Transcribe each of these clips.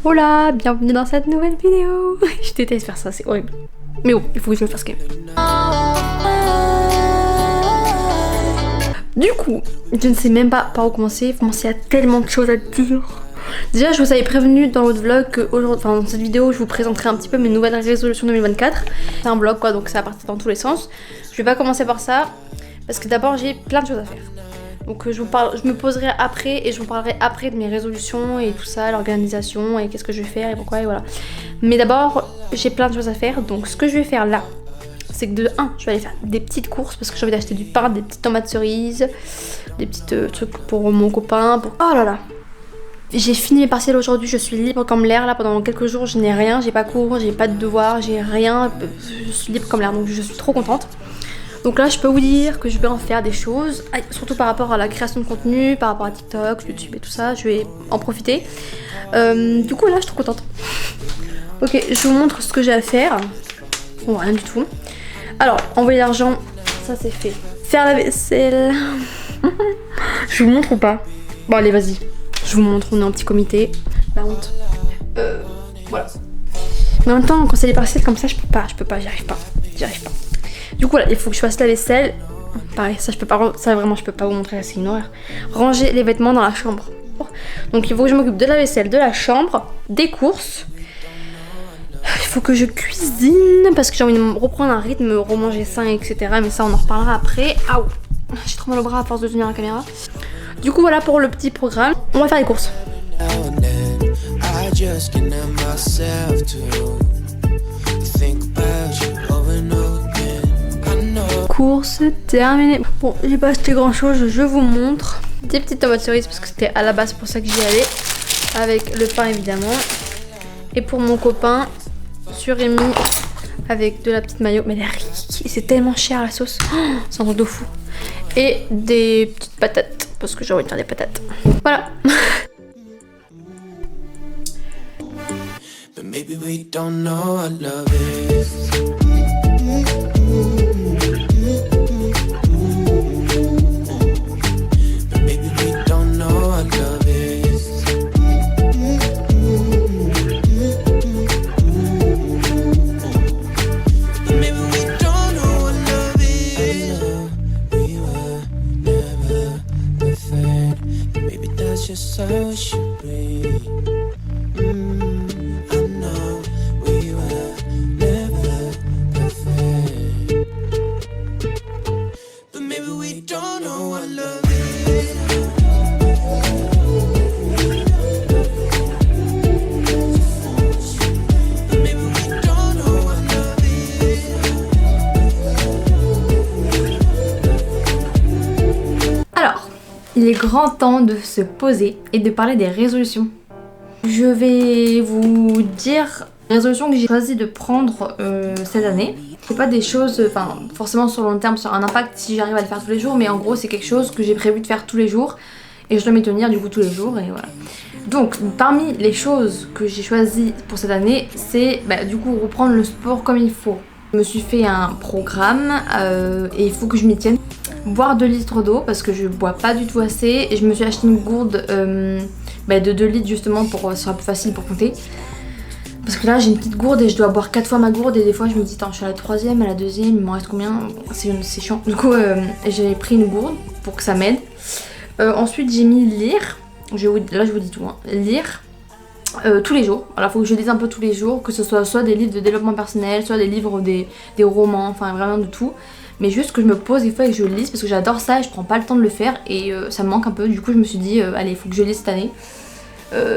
Hola, bienvenue dans cette nouvelle vidéo. Je déteste faire ça, c'est horrible. Mais bon, il faut que je le fasse quand même. Du coup, je ne sais même pas par où commencer. Il y a tellement de choses à dire. Déjà, je vous avais prévenu dans l'autre vlog que aujourd'hui, dans cette vidéo, je vous présenterai un petit peu mes nouvelles résolutions 2024. C'est un vlog quoi, donc ça va partir dans tous les sens. Je vais pas commencer par ça parce que d'abord j'ai plein de choses à faire. Donc je me poserai après et je vous parlerai après de mes résolutions et tout ça, l'organisation et qu'est-ce que je vais faire et pourquoi et voilà. Mais d'abord, j'ai plein de choses à faire. Donc ce que je vais faire là, c'est que de 1, je vais aller faire des petites courses parce que j'ai envie d'acheter du pain, des petites tomates cerises, des petits trucs pour mon copain. Oh là là. J'ai fini mes partiels aujourd'hui, je suis libre comme l'air là pendant quelques jours, je n'ai rien, j'ai pas cours, j'ai pas de devoirs, j'ai rien, je suis libre comme l'air donc je suis trop contente. Donc là je peux vous dire que je vais en faire des choses, surtout par rapport à la création de contenu, par rapport à TikTok, YouTube et tout ça, je vais en profiter. Du coup là je suis trop contente. Ok, je vous montre ce que j'ai à faire. Bon, rien du tout. Alors, envoyer l'argent, ça c'est fait. Faire la vaisselle. Je vous montre ou pas? Bon allez vas-y. Je vous montre, on est en petit comité. La honte. Voilà. Mais en même temps, quand c'est des partiels comme ça, je peux pas, j'y arrive pas. Du coup, là, il faut que je fasse la vaisselle. Pareil, ça, je peux pas, ça vraiment, je peux pas vous montrer, c'est une horreur. Ranger les vêtements dans la chambre. Donc, il faut que je m'occupe de la vaisselle, de la chambre, des courses. Il faut que je cuisine parce que j'ai envie de reprendre un rythme, remanger sain, etc. Mais ça, on en reparlera après. Aouh, j'ai trop mal au bras à force de tenir la caméra. Du coup voilà pour le petit programme, on va faire les courses. Courses terminées. Bon, j'ai pas acheté grand chose, je vous montre. Des petites tomates cerises parce que c'était à la base pour ça que j'y allais. Avec le pain évidemment. Et pour mon copain, surimi avec de la petite mayo. Mais c'est tellement cher la sauce, c'est un truc de fou. Et des petites patates parce que j'ai envie de faire des patates. Voilà. Il est grand temps de se poser et de parler des résolutions. Je vais vous dire les résolutions que j'ai choisi de prendre cette année. C'est pas des choses, forcément sur le long terme, sur un impact si j'arrive à le faire tous les jours, mais en gros c'est quelque chose que j'ai prévu de faire tous les jours et je dois m'y tenir du coup tous les jours et voilà. Donc parmi les choses que j'ai choisies pour cette année, c'est du coup reprendre le sport comme il faut. Je me suis fait un programme et il faut que je m'y tienne. Boire 2 litres d'eau parce que je bois pas du tout assez et je me suis acheté une gourde de 2 litres justement pour ce sera plus facile pour compter. Parce que là j'ai une petite gourde et je dois boire 4 fois ma gourde et des fois je me dis attends je suis à la 3ème, à la 2ème, il m'en reste combien? C'est chiant. Du coup j'ai pris une gourde pour que ça m'aide. Ensuite j'ai mis lire, là je vous dis tout, hein. Lire tous les jours. Alors il faut que je lise un peu tous les jours, que ce soit des livres de développement personnel, soit des livres, des romans, enfin vraiment de tout. Mais juste que je me pose des fois et que je lise parce que j'adore ça et je prends pas le temps de le faire et ça me manque un peu. Du coup je me suis dit allez il faut que je lise cette année.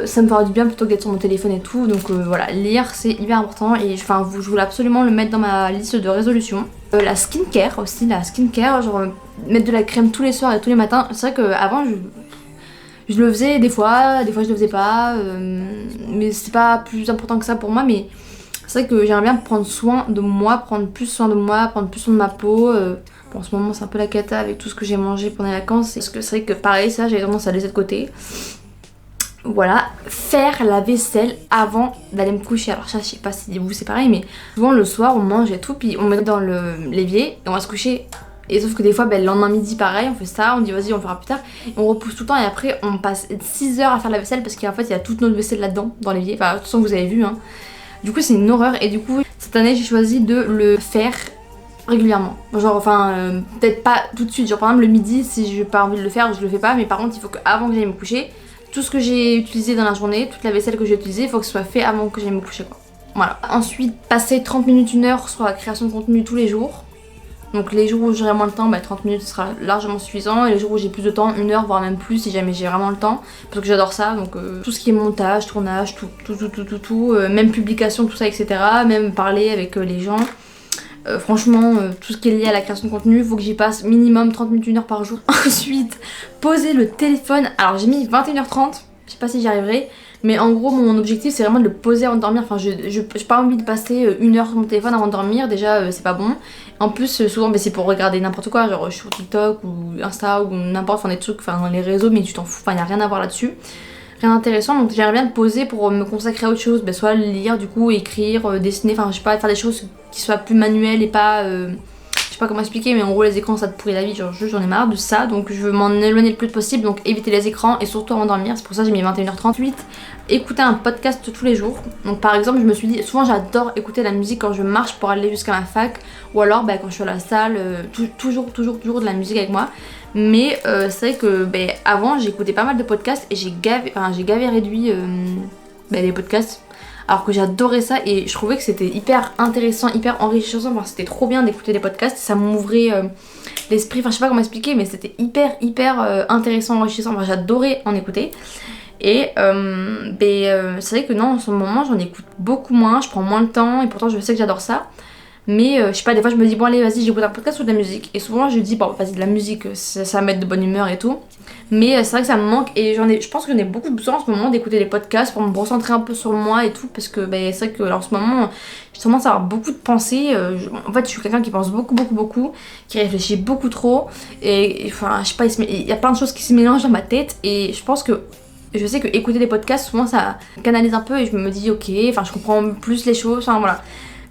Ça me fera du bien plutôt que d'être sur mon téléphone et tout. Donc voilà, lire c'est hyper important et je voulais absolument le mettre dans ma liste de résolutions. La skincare aussi, genre mettre de la crème tous les soirs et tous les matins. C'est vrai qu'avant je le faisais des fois je le faisais pas. Mais c'est pas plus important que ça pour moi, mais c'est vrai que j'aimerais bien prendre soin de moi, prendre plus soin de ma peau. Bon, en ce moment c'est un peu la cata avec tout ce que j'ai mangé pendant les vacances. Parce que c'est vrai que pareil ça j'avais tendance à laisser de côté. Voilà, faire la vaisselle avant d'aller me coucher. Alors ça je sais pas si vous c'est pareil mais souvent le soir on mange et tout puis on met dans l'évier et on va se coucher Et sauf que des fois, le lendemain midi, pareil, on fait ça, on dit vas-y, on fera plus tard. Et on repousse tout le temps et après, on passe 6 heures à faire la vaisselle parce qu'en fait, il y a toute notre vaisselle là-dedans, dans l'évier. Enfin, de toute façon, vous avez vu, hein. Du coup, c'est une horreur. Et du coup, cette année, j'ai choisi de le faire régulièrement. Genre, enfin, peut-être pas tout de suite. Genre, par exemple, le midi, si j'ai pas envie de le faire, je le fais pas. Mais par contre, il faut qu'avant que j'aille me coucher, tout ce que j'ai utilisé dans la journée, toute la vaisselle que j'ai utilisée, il faut que ce soit fait avant que j'aille me coucher, quoi. Voilà. Ensuite, passer 30 minutes, 1 heure sur la création de contenu tous les jours. Donc les jours où j'aurai moins de temps, 30 minutes ce sera largement suffisant. Et les jours où j'ai plus de temps, 1 heure voire même plus si jamais j'ai vraiment le temps. Parce que j'adore ça, donc tout ce qui est montage, tournage, tout, même publication, tout ça, etc. Même parler avec les gens. Franchement, tout ce qui est lié à la création de contenu, faut que j'y passe minimum 30 minutes, 1 heure par jour. Ensuite, poser le téléphone. Alors j'ai mis 21h30, je sais pas si j'y arriverai. Mais en gros, mon objectif, c'est vraiment de le poser avant de dormir. Enfin, j'ai pas envie de passer 1 heure sur mon téléphone avant de dormir. Déjà, c'est pas bon. En plus, souvent, c'est pour regarder n'importe quoi. Genre, je suis sur TikTok ou Insta ou n'importe, enfin des trucs, enfin les réseaux, mais tu t'en fous. Enfin, y a rien à voir là-dessus. Rien d'intéressant. Donc, j'aimerais bien le poser pour me consacrer à autre chose. Soit lire, du coup, écrire, dessiner. Enfin, je sais pas, faire des choses qui soient plus manuelles et pas. Je sais pas comment expliquer, mais en gros les écrans ça te pourrit la vie, genre j'en ai marre de ça, donc je veux m'en éloigner le plus possible, donc éviter les écrans et surtout avant de dormir. C'est pour ça que j'ai mis 21h38. Écouter un podcast tous les jours. Donc par exemple, je me suis dit, souvent j'adore écouter la musique quand je marche pour aller jusqu'à ma fac, ou alors quand je suis à la salle, toujours de la musique avec moi. Mais c'est vrai que avant j'écoutais pas mal de podcasts et j'ai gavé réduit les podcasts. Alors que j'adorais ça et je trouvais que c'était hyper intéressant, hyper enrichissant, enfin, c'était trop bien d'écouter des podcasts, ça m'ouvrait l'esprit, enfin je sais pas comment expliquer, mais c'était hyper intéressant, enrichissant, enfin j'adorais en écouter. Et c'est vrai que non, en ce moment j'en écoute beaucoup moins, je prends moins de temps et pourtant je sais que j'adore ça. Mais je sais pas, des fois je me dis bon allez vas-y j'écoute un podcast ou de la musique. Et souvent je dis bon vas-y de la musique, ça va mettre de bonne humeur et tout. Mais c'est vrai que ça me manque et je pense que j'en ai beaucoup besoin en ce moment d'écouter des podcasts pour me recentrer un peu sur moi et tout. Parce que c'est vrai que en ce moment j'ai tendance à avoir beaucoup de pensées. En fait je suis quelqu'un qui pense beaucoup, qui réfléchit beaucoup trop. Et enfin je sais pas, il y a plein de choses qui se mélangent dans ma tête. Et je pense que je sais que écouter des podcasts souvent ça canalise un peu et je me dis ok, enfin je comprends plus les choses, enfin voilà.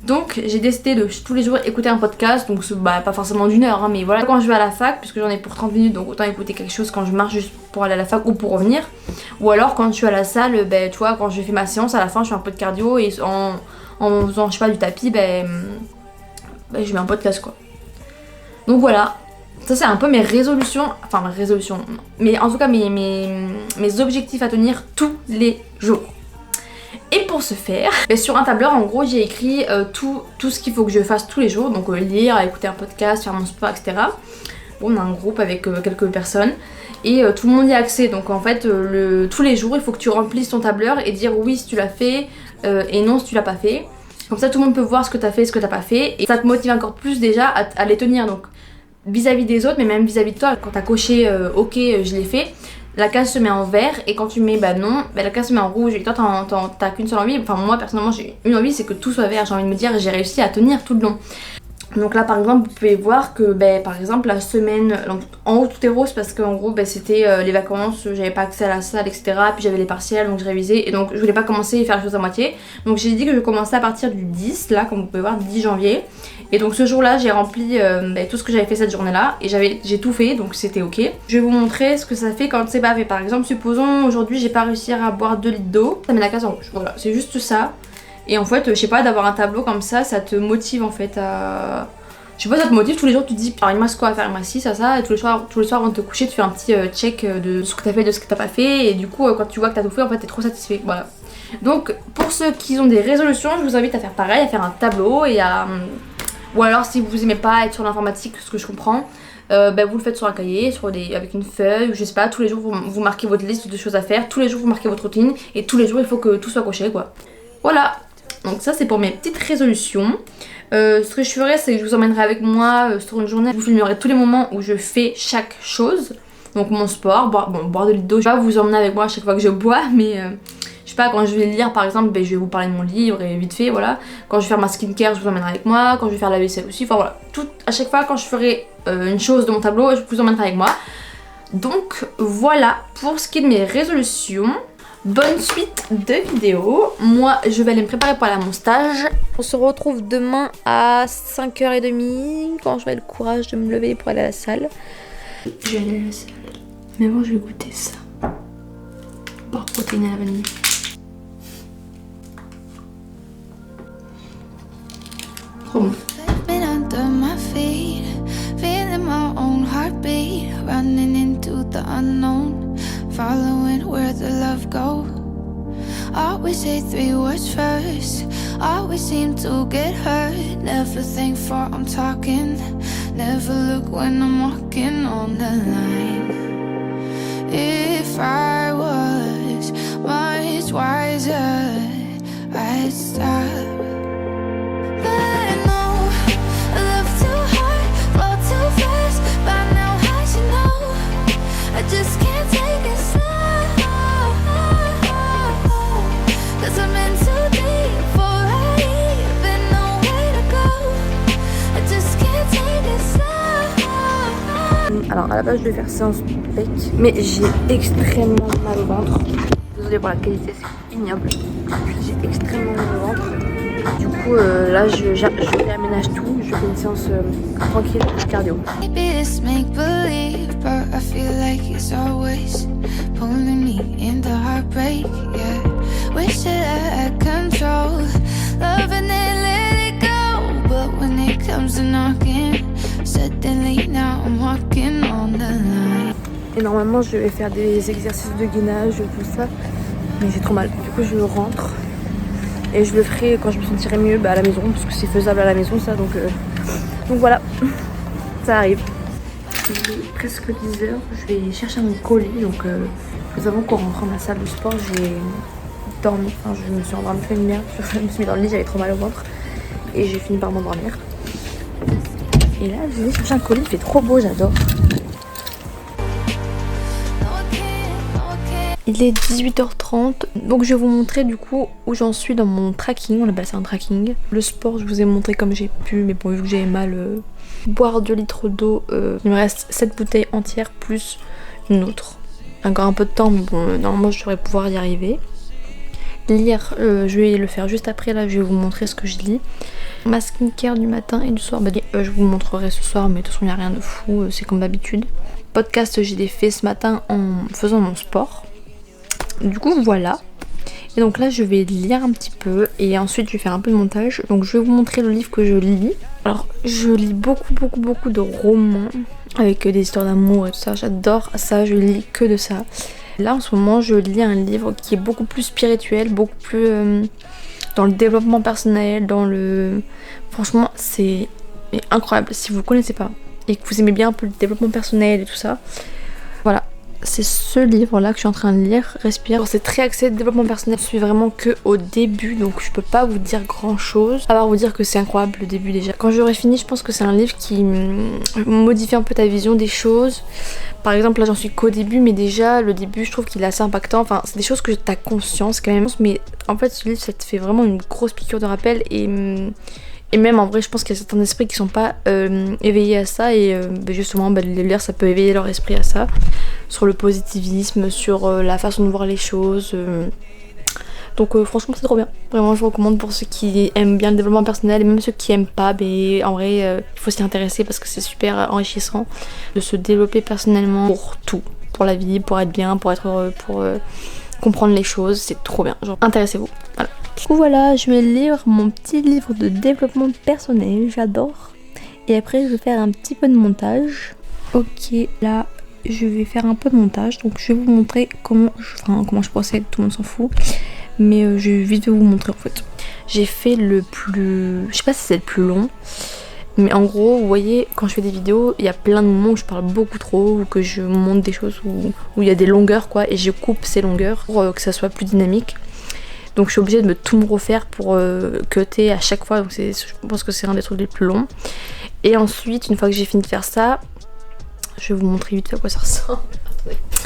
Donc j'ai décidé de tous les jours écouter un podcast, donc pas forcément d'1 heure, hein, mais voilà, quand je vais à la fac, puisque j'en ai pour 30 minutes, donc autant écouter quelque chose quand je marche juste pour aller à la fac ou pour revenir. Ou alors quand je suis à la salle, tu vois, quand je fais ma séance, à la fin je fais un peu de cardio et en faisant, je sais pas, du tapis, je mets un podcast quoi. Donc voilà, ça c'est un peu mes résolutions, mais en tout cas mes objectifs à tenir tous les jours. Et pour ce faire, sur un tableur en gros j'ai écrit tout ce qu'il faut que je fasse tous les jours, donc lire, écouter un podcast, faire mon sport, etc. On a un groupe avec quelques personnes et tout le monde y a accès, donc en fait tous les jours il faut que tu remplisses ton tableur et dire oui si tu l'as fait et non si tu l'as pas fait. Comme ça tout le monde peut voir ce que t'as fait et ce que t'as pas fait et ça te motive encore plus déjà à les tenir, donc vis-à-vis des autres mais même vis-à-vis de toi. Quand t'as coché ok je l'ai fait, la case se met en vert et quand tu mets non, la case se met en rouge et toi t'as qu'une seule envie, enfin moi personnellement j'ai une envie, c'est que tout soit vert, j'ai envie de me dire j'ai réussi à tenir tout le long. Donc là par exemple vous pouvez voir que par exemple la semaine, en haut tout est rose parce qu'en gros c'était les vacances, j'avais pas accès à la salle etc, puis j'avais les partiels donc je révisais et donc je voulais pas commencer et faire les choses à moitié, donc j'ai dit que je commençais à partir du 10 là comme vous pouvez voir, 10 janvier. Et donc ce jour là j'ai rempli tout ce que j'avais fait cette journée là et j'ai tout fait donc c'était ok. Je vais vous montrer ce que ça fait quand c'est pas fait. Par exemple supposons aujourd'hui j'ai pas réussi à boire 2 litres d'eau, ça met la case en rouge, voilà c'est juste ça. Et en fait je sais pas, d'avoir un tableau comme ça te motive en fait à... Je sais pas, ça te motive tous les jours, tu te dis alors il me reste quoi à faire, il me reste ci, ça et tous les soirs avant de te coucher tu fais un petit check de ce que t'as fait, de ce que t'as pas fait et du coup quand tu vois que t'as tout fait en fait t'es trop satisfait, voilà. Donc pour ceux qui ont des résolutions je vous invite à faire pareil, à faire un tableau et à... Ou alors si vous aimez pas être sur l'informatique, ce que je comprends, vous le faites sur un cahier, avec une feuille, ou je sais pas, tous les jours vous marquez votre liste de choses à faire, tous les jours vous marquez votre routine, et tous les jours il faut que tout soit coché quoi. Voilà, donc ça c'est pour mes petites résolutions. Ce que je ferai c'est que je vous emmènerai avec moi sur une journée, je vous filmerai tous les moments où je fais chaque chose. Donc mon sport, boire de litres d'eau, je vais pas vous emmener avec moi à chaque fois que je bois, mais... je sais pas, quand je vais lire par exemple, je vais vous parler de mon livre et vite fait, voilà. Quand je vais faire ma skincare, je vous emmènerai avec moi. Quand je vais faire la vaisselle aussi, enfin voilà. À chaque fois quand je ferai une chose de mon tableau, je vous emmènerai avec moi. Donc voilà pour ce qui est de mes résolutions. bonne suite de vidéos. Moi je vais aller me préparer pour aller à mon stage. On se retrouve demain à 5h30 quand j'aurai le courage de me lever pour aller à la salle. Je vais aller à la salle. Mais bon, je vais goûter ça. Barre protéine à la vanille. Trop bon. Feeling my own heartbeat, running into the unknown, following where the love goes. Always say 3 words first, always seem to get hurt. Never think before I'm talking, never look when I'm walking on the line. If I was much wiser, I'd stop. Just can't take it slow, 'cause I'm in too deep before I even know where to go. I just can't take it slow. Alors à la base je vais faire séance pec, mais j'ai extrêmement mal au ventre. Désolée pour la qualité, c'est ignoble. J'ai extrêmement mal au ventre. Du coup là je réaménage tout, je fais une séance tranquille cardio. Maybe it's make believe, but I feel like it's always pulling me into heartbreak. Yeah, wish that I had control, loving it, let it go. But when it comes to knocking, suddenly now I'm walking on the line. Et normalement je vais faire des exercices de gainage, tout ça, mais j'ai trop mal. Du coup je rentre. Et je le ferai quand je me sentirai mieux à la maison, parce que c'est faisable à la maison ça, donc voilà, ça arrive. Il est presque 10h, je vais chercher mon colis, donc avant qu'on rentre dans la salle de sport, j'ai dormi, enfin je me suis endormie comme une merde, je me suis mis dans le lit, j'avais trop mal au ventre, et j'ai fini par m'endormir. Et là je vais chercher un colis, il fait trop beau, j'adore. Il est 18h30, donc je vais vous montrer du coup où j'en suis dans mon tracking, on appelle ça un tracking. Le sport je vous ai montré comme j'ai pu, mais bon vu que j'avais mal, boire 2 litres d'eau, il me reste 7 bouteilles entières plus une autre. Encore un peu de temps, mais bon normalement je devrais pouvoir y arriver. Lire, je vais le faire juste après, là je vais vous montrer ce que je lis. Ma skincare du matin et du soir, je vous montrerai ce soir, mais de toute façon il n'y a rien de fou, c'est comme d'habitude. Podcast j'ai les fait ce matin en faisant mon sport. Du coup voilà, et donc là je vais lire un petit peu et ensuite je vais faire un peu de montage. Donc je vais vous montrer le livre que je lis. Alors je lis beaucoup de romans avec des histoires d'amour et tout ça, j'adore ça, je lis que de ça. Là en ce moment je lis un livre qui est beaucoup plus spirituel, beaucoup plus dans le développement personnel, dans le... Franchement c'est incroyable, si vous connaissez pas et que vous aimez bien un peu le développement personnel et tout ça, voilà. C'est ce livre là que je suis en train de lire, Respire. C'est très axé développement personnel, je suis vraiment que au début, donc je peux pas vous dire grand chose, à part vous dire que c'est incroyable le début déjà. Quand j'aurai fini, je pense que c'est un livre qui modifie un peu ta vision des choses. Par exemple là j'en suis qu'au début, mais déjà le début je trouve qu'il est assez impactant, enfin c'est des choses que t'as conscience quand même, mais en fait ce livre ça te fait vraiment une grosse piqûre de rappel et même en vrai je pense qu'il y a certains esprits qui sont pas éveillés à ça et justement le lire ça peut éveiller leur esprit à ça, sur le positivisme, sur la façon de voir les choses. Donc franchement c'est trop bien, vraiment je recommande pour ceux qui aiment bien le développement personnel et même ceux qui aiment pas, mais en vrai il faut s'y intéresser parce que c'est super enrichissant de se développer personnellement pour tout, pour la vie, pour être bien, pour être heureux, pour comprendre les choses, c'est trop bien, genre intéressez-vous, voilà. Du coup voilà, je vais lire mon petit livre de développement personnel, j'adore. Et après je vais faire un petit peu de montage. Ok, là je vais faire un peu de montage, donc je vais vous montrer comment je procède, tout le monde s'en fout. Mais je vais vite vous montrer en fait. J'ai fait le plus... Je sais pas si c'est le plus long, mais en gros, vous voyez, quand je fais des vidéos, il y a plein de moments où je parle beaucoup trop, ou que je montre des choses où il y a des longueurs quoi, et je coupe ces longueurs pour que ça soit plus dynamique. Donc je suis obligée de tout me refaire pour cutter à chaque fois, donc je pense que c'est un des trucs les plus longs. Et ensuite, une fois que j'ai fini de faire ça, je vais vous montrer vite fait à quoi ça ressemble.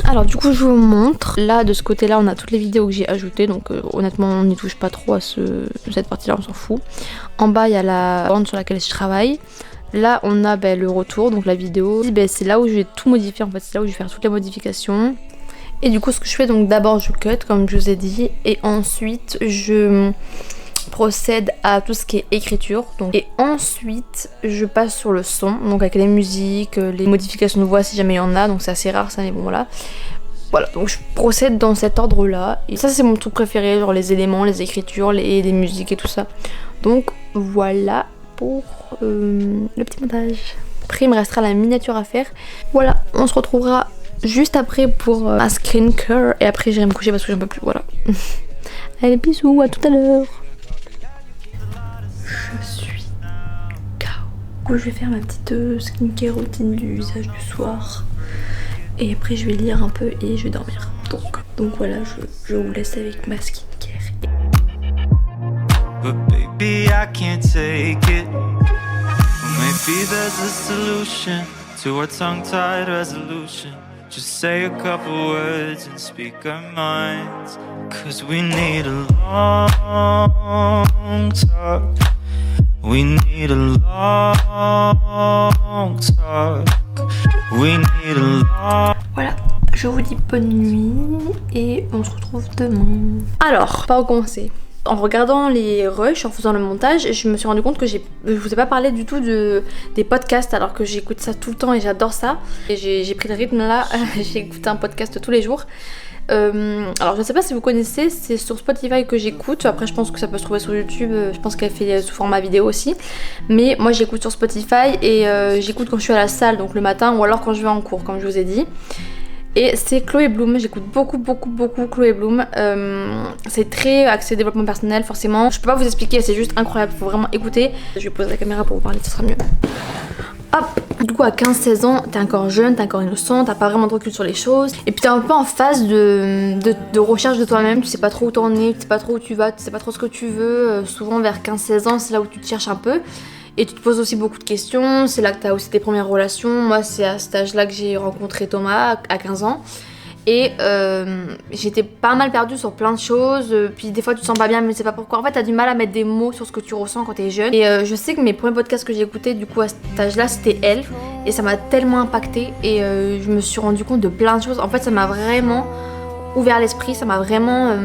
Alors du coup je vous montre, là de ce côté là on a toutes les vidéos que j'ai ajoutées, donc honnêtement on n'y touche pas trop à cette partie là, on s'en fout. En bas il y a la bande sur laquelle je travaille. Là on a le retour, donc la vidéo. C'est là où je vais tout modifier en fait, c'est là où je vais faire toutes les modifications. Et du coup ce que je fais, donc d'abord je cut comme je vous ai dit, et ensuite je procède à tout ce qui est écriture, donc, et ensuite je passe sur le son, donc avec les musiques, les modifications de voix si jamais il y en a, donc c'est assez rare ça, mais bon voilà. Voilà, donc je procède dans cet ordre là, et ça c'est mon truc préféré, genre les éléments, les écritures, les musiques et tout ça. Donc voilà pour le petit montage. Après il me restera la miniature à faire. Voilà, on se retrouvera juste après pour un screen care, et après j'irai me coucher parce que j'en peux plus, voilà. Allez, bisous, à tout à l'heure. Je suis KO. Je vais faire ma petite skincare routine du visage du soir. Et après je vais lire un peu et je vais dormir. Donc voilà, je vous laisse avec ma skincare. But baby, I can't take it. Maybe there's a solution to our tongue-tied resolution. Just say a couple words and speak our minds. 'Cause we need a long talk. We need a long talk. We need a long... Voilà, je vous dis bonne nuit et on se retrouve demain. Alors, par où commencer? En regardant les rushs, en faisant le montage, je me suis rendu compte que je vous ai pas parlé du tout des podcasts, alors que j'écoute ça tout le temps et j'adore ça. Et j'ai pris le rythme là, j'écoute un podcast tous les jours. Alors je ne sais pas si vous connaissez, c'est sur Spotify que j'écoute. Après je pense que ça peut se trouver sur YouTube, je pense qu'elle fait sous format vidéo aussi. Mais moi j'écoute sur Spotify et j'écoute quand je suis à la salle, donc le matin, ou alors quand je vais en cours, comme je vous ai dit. Et c'est Chloé Bloom, j'écoute beaucoup Chloé Bloom. C'est très axé développement personnel forcément. Je peux pas vous expliquer, c'est juste incroyable, faut vraiment écouter. Je vais poser la caméra pour vous parler, ce sera mieux. Hop. Du coup à 15-16 ans, t'es encore jeune, t'es encore innocent, t'as pas vraiment de recul sur les choses. Et puis t'es un peu en phase de recherche de toi-même, tu sais pas trop où t'en es, tu sais pas trop où tu vas, tu sais pas trop ce que tu veux. Souvent vers 15-16 ans, c'est là où tu te cherches un peu. Et tu te poses aussi beaucoup de questions, c'est là que tu as aussi tes premières relations. Moi c'est à cet âge là que j'ai rencontré Thomas, à 15 ans. Et j'étais pas mal perdue sur plein de choses, puis des fois tu te sens pas bien mais tu sais pas pourquoi. En fait t'as du mal à mettre des mots sur ce que tu ressens quand t'es jeune. Et je sais que mes premiers podcasts que j'ai écoutés du coup à cet âge là c'était elle. Et ça m'a tellement impactée et je me suis rendu compte de plein de choses. En fait ça m'a vraiment ouvert l'esprit, ça m'a vraiment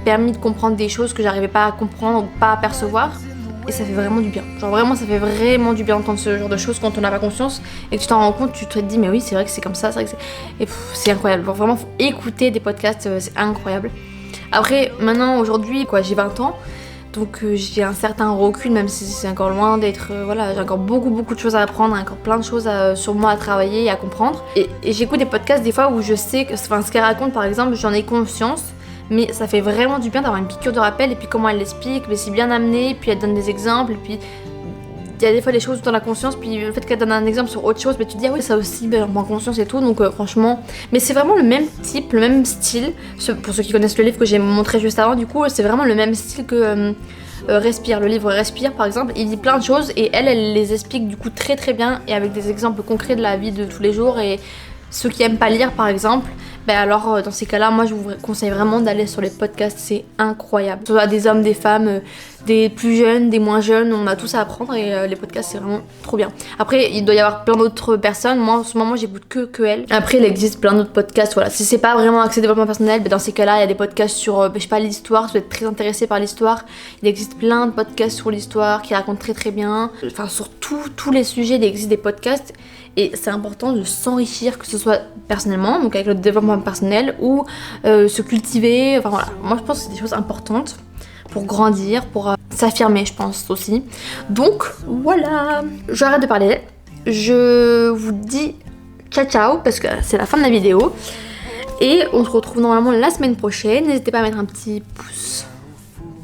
permis de comprendre des choses que j'arrivais pas à comprendre ou pas à percevoir. Et ça fait vraiment du bien. Genre vraiment ça fait vraiment du bien d'entendre ce genre de choses quand on n'a pas conscience et que tu t'en rends compte, tu te dis mais oui c'est vrai que c'est comme ça, c'est vrai que c'est... Et c'est incroyable. Genre, vraiment faut écouter des podcasts, c'est incroyable. Après maintenant aujourd'hui quoi, j'ai 20 ans. Donc j'ai un certain recul même si c'est encore loin d'être... voilà, j'ai encore beaucoup de choses à apprendre, encore plein de choses sur moi à travailler et à comprendre. Et j'écoute des podcasts des fois où je sais que... Enfin ce qu'elle raconte par exemple, j'en ai conscience. Mais ça fait vraiment du bien d'avoir une piqûre de rappel et puis comment elle l'explique, mais c'est bien amené, puis elle donne des exemples, et puis il y a des fois des choses dans la conscience, puis le fait qu'elle donne un exemple sur autre chose, mais tu te dis ah oui ça aussi, ben, en conscience et tout, donc franchement, mais c'est vraiment le même type, le même style, pour ceux qui connaissent le livre que j'ai montré juste avant, du coup c'est vraiment le même style que Respire, le livre Respire par exemple, il dit plein de choses et elle les explique du coup très bien et avec des exemples concrets de la vie de tous les jours. Et ceux qui aiment pas lire par exemple, ben alors dans ces cas-là, moi je vous conseille vraiment d'aller sur les podcasts, c'est incroyable. Ce soit des hommes, des femmes, des plus jeunes, des moins jeunes, on a tous à apprendre et les podcasts c'est vraiment trop bien. Après il doit y avoir plein d'autres personnes, moi en ce moment j'écoute que elle. Après il existe plein d'autres podcasts, voilà. Si c'est pas vraiment axé développement personnel, ben dans ces cas-là il y a des podcasts sur, je sais pas, l'histoire, si vous êtes très intéressé par l'histoire, il existe plein de podcasts sur l'histoire qui racontent très bien. Enfin sur tous les sujets il existe des podcasts. Et c'est important de s'enrichir, que ce soit personnellement, donc avec le développement personnel, ou se cultiver, enfin voilà. Moi je pense que c'est des choses importantes pour grandir, pour s'affirmer je pense aussi. Donc voilà, j'arrête de parler, je vous dis ciao parce que c'est la fin de la vidéo. Et on se retrouve normalement la semaine prochaine, n'hésitez pas à mettre un petit pouce.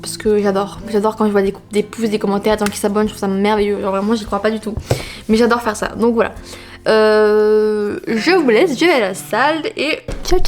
Parce que j'adore quand je vois des pouces, des commentaires, des gens qui s'abonnent, je trouve ça merveilleux. Genre vraiment j'y crois pas du tout. Mais j'adore faire ça, donc voilà. Je vous laisse, je vais à la salle et ciao.